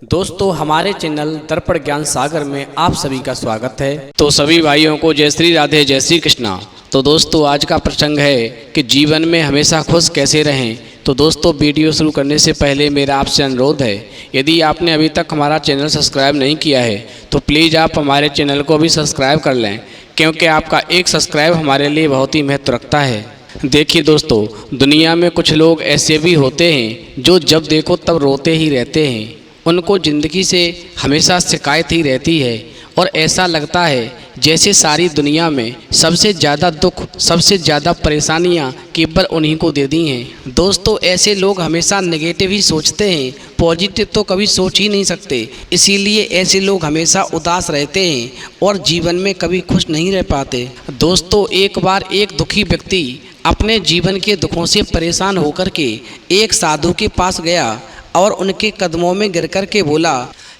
दोस्तों हमारे चैनल दर्पण ज्ञान सागर में आप सभी का स्वागत है। तो सभी भाइयों को जय श्री राधे जय श्री कृष्णा। तो दोस्तों आज का प्रसंग है कि जीवन में हमेशा खुश कैसे रहें। तो दोस्तों वीडियो शुरू करने से पहले मेरा आपसे अनुरोध है, यदि आपने अभी तक हमारा चैनल सब्सक्राइब नहीं किया है तो प्लीज़ आप हमारे चैनल को भी सब्सक्राइब कर लें, क्योंकि आपका एक सब्सक्राइब हमारे लिए बहुत ही महत्व रखता है। देखिए दोस्तों, दुनिया में कुछ लोग ऐसे भी होते हैं जो जब देखो तब रोते ही रहते हैं। उनको ज़िंदगी से हमेशा शिकायत ही रहती है और ऐसा लगता है जैसे सारी दुनिया में सबसे ज़्यादा दुख, सबसे ज़्यादा परेशानियां केवल उन्हीं को दे दी हैं। दोस्तों ऐसे लोग हमेशा नेगेटिव ही सोचते हैं, पॉजिटिव तो कभी सोच ही नहीं सकते। इसीलिए ऐसे लोग हमेशा उदास रहते हैं और जीवन में कभी खुश नहीं रह पाते। दोस्तों एक बार एक दुखी व्यक्ति अपने जीवन के दुखों से परेशान होकर के एक साधु के पास गया और उनके कदमों में गिर कर के बोला,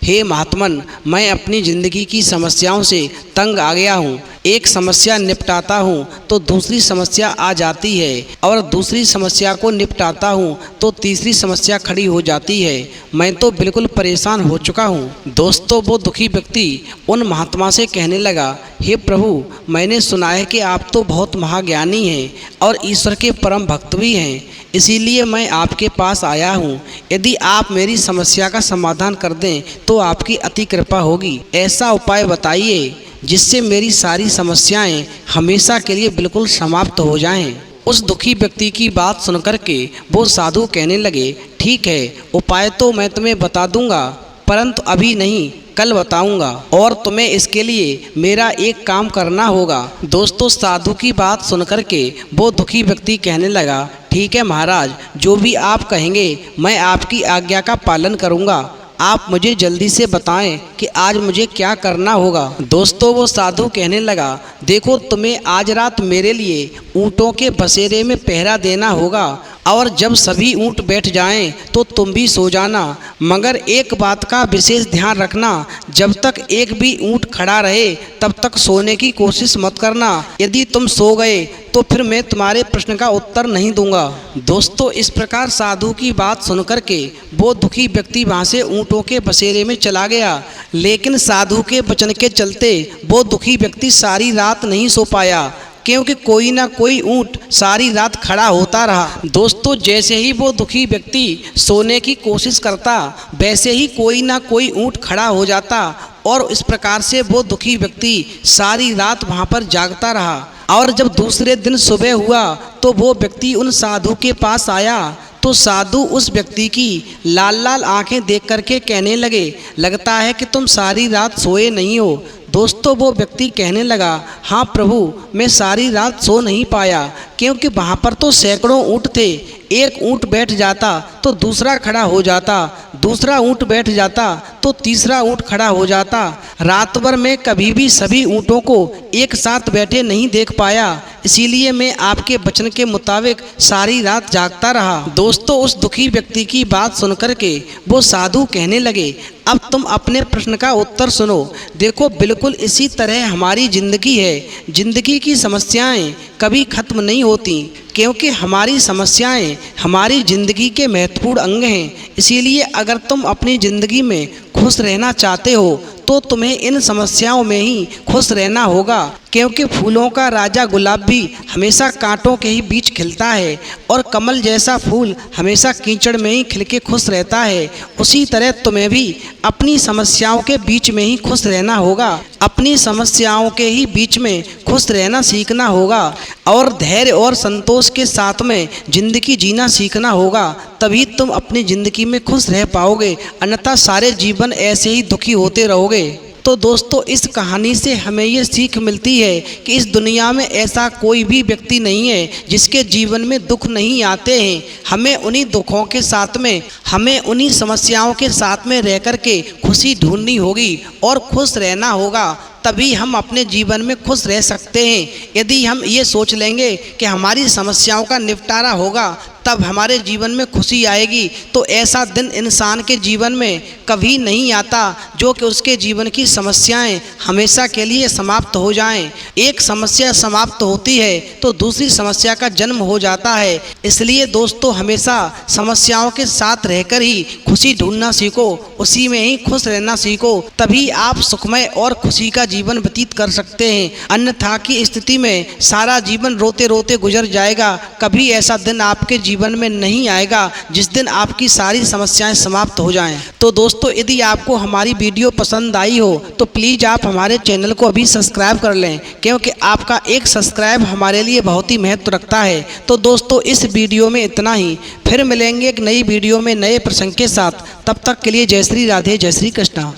हे महात्मन, मैं अपनी ज़िंदगी की समस्याओं से तंग आ गया हूँ। एक समस्या निपटाता हूँ तो दूसरी समस्या आ जाती है और दूसरी समस्या को निपटाता हूँ तो तीसरी समस्या खड़ी हो जाती है। मैं तो बिल्कुल परेशान हो चुका हूँ। दोस्तों वो दुखी व्यक्ति उन महात्मा से कहने लगा, हे प्रभु, मैंने सुना है कि आप तो बहुत महाज्ञानी हैं और ईश्वर के परम भक्त भी हैं, इसीलिए मैं आपके पास आया हूँ। यदि आप मेरी समस्या का समाधान कर दें तो आपकी अति कृपा होगी। ऐसा उपाय बताइए जिससे मेरी सारी समस्याएं हमेशा के लिए बिल्कुल समाप्त हो जाएं। उस दुखी व्यक्ति की बात सुनकर के वो साधु कहने लगे, ठीक है, उपाय तो मैं तुम्हें बता दूंगा, परंतु अभी नहीं, कल बताऊंगा और तुम्हें इसके लिए मेरा एक काम करना होगा। दोस्तों साधु की बात सुनकर के वो दुखी व्यक्ति कहने लगा, ठीक है महाराज, जो भी आप कहेंगे मैं आपकी आज्ञा का पालन करूंगा। आप मुझे जल्दी से बताएं कि आज मुझे क्या करना होगा। दोस्तों वो साधु कहने लगा, देखो तुम्हें आज रात मेरे लिए ऊँटों के बसेरे में पहरा देना होगा और जब सभी ऊँट बैठ जाएं तो तुम भी सो जाना, मगर एक बात का विशेष ध्यान रखना, जब तक एक भी ऊँट खड़ा रहे तब तक सोने की कोशिश मत करना। यदि तुम सो गए तो फिर मैं तुम्हारे प्रश्न का उत्तर नहीं दूंगा। दोस्तों इस प्रकार साधु की बात सुनकर के वो दुखी व्यक्ति वहाँ से ऊँटों के बसेरे में चला गया, लेकिन साधु के वचन के चलते वो दुखी व्यक्ति सारी रात नहीं सो पाया, क्योंकि कोई ना कोई ऊँट सारी रात खड़ा होता रहा। दोस्तों जैसे ही वो दुखी व्यक्ति सोने की कोशिश करता वैसे ही कोई ना कोई ऊँट खड़ा हो जाता और इस प्रकार से वो दुखी व्यक्ति सारी रात वहाँ पर जागता रहा। और जब दूसरे दिन सुबह हुआ तो वो व्यक्ति उन साधु के पास आया तो साधु उस व्यक्ति की लाल लाल आंखें देख करके कहने लगे, लगता है कि तुम सारी रात सोए नहीं हो। दोस्तों वो व्यक्ति कहने लगा, हाँ प्रभु, मैं सारी रात सो नहीं पाया, क्योंकि वहाँ पर तो सैकड़ों ऊँट थे। एक ऊँट बैठ जाता तो दूसरा खड़ा हो जाता, दूसरा ऊँट बैठ जाता तो तीसरा ऊँट खड़ा हो जाता। रात भर में कभी भी सभी ऊँटों को एक साथ बैठे नहीं देख पाया, इसीलिए मैं आपके वचन के मुताबिक सारी रात जागता रहा। दोस्तों उस दुखी व्यक्ति की बात सुनकर के वो साधु कहने लगे, अब तुम अपने प्रश्न का उत्तर सुनो। देखो बिल्कुल इसी तरह हमारी ज़िंदगी है। ज़िंदगी की समस्याएं कभी खत्म नहीं होती, क्योंकि हमारी समस्याएं हमारी ज़िंदगी के महत्वपूर्ण अंग हैं। इसीलिए अगर तुम अपनी ज़िंदगी में खुश रहना चाहते हो तो तुम्हें इन समस्याओं में ही खुश रहना होगा, क्योंकि फूलों का राजा गुलाब भी हमेशा कांटों के ही बीच खिलता है और कमल जैसा फूल हमेशा कीचड़ में ही खिल के खुश रहता है। उसी तरह तुम्हें भी अपनी समस्याओं के बीच में ही खुश रहना होगा, अपनी समस्याओं के ही बीच में खुश रहना सीखना होगा और धैर्य और संतोष के साथ में ज़िंदगी जीना सीखना होगा। तभी तुम अपनी ज़िंदगी में खुश रह पाओगे, अन्यथा सारे जीवन ऐसे ही दुखी होते रहोगे। तो दोस्तों इस कहानी से हमें ये सीख मिलती है कि इस दुनिया में ऐसा कोई भी व्यक्ति नहीं है जिसके जीवन में दुख नहीं आते हैं। हमें उन्हीं दुखों के साथ में, हमें उन्हीं समस्याओं के साथ में रह कर के खुशी ढूंढनी होगी और खुश रहना होगा। तभी हम अपने जीवन में खुश रह सकते हैं। यदि हम ये सोच लेंगे कि हमारी समस्याओं का निपटारा होगा तब हमारे जीवन में खुशी आएगी, तो ऐसा दिन इंसान के जीवन में कभी नहीं आता जो कि उसके जीवन की समस्याएं हमेशा के लिए समाप्त हो जाएं। एक समस्या समाप्त होती है तो दूसरी समस्या का जन्म हो जाता है। इसलिए दोस्तों, हमेशा समस्याओं के साथ रहकर ही खुशी ढूंढना सीखो, उसी में ही खुश रहना सीखो, तभी आप सुखमय और खुशी का जीवन व्यतीत कर सकते हैं। अन्यथा की स्थिति में सारा जीवन रोते रोते गुजर जाएगा। कभी ऐसा दिन आपके जीवन में नहीं आएगा जिस दिन आपकी सारी समस्याएं समाप्त हो जाएं। तो दोस्तों, यदि आपको हमारी वीडियो पसंद आई हो तो प्लीज़ आप हमारे चैनल को अभी सब्सक्राइब कर लें, क्योंकि आपका एक सब्सक्राइब हमारे लिए बहुत ही महत्व रखता है। तो दोस्तों, इस वीडियो में इतना ही। फिर मिलेंगे एक नई वीडियो में नए प्रसंग के साथ। तब तक के लिए जय श्री राधे, जय श्री कृष्णा।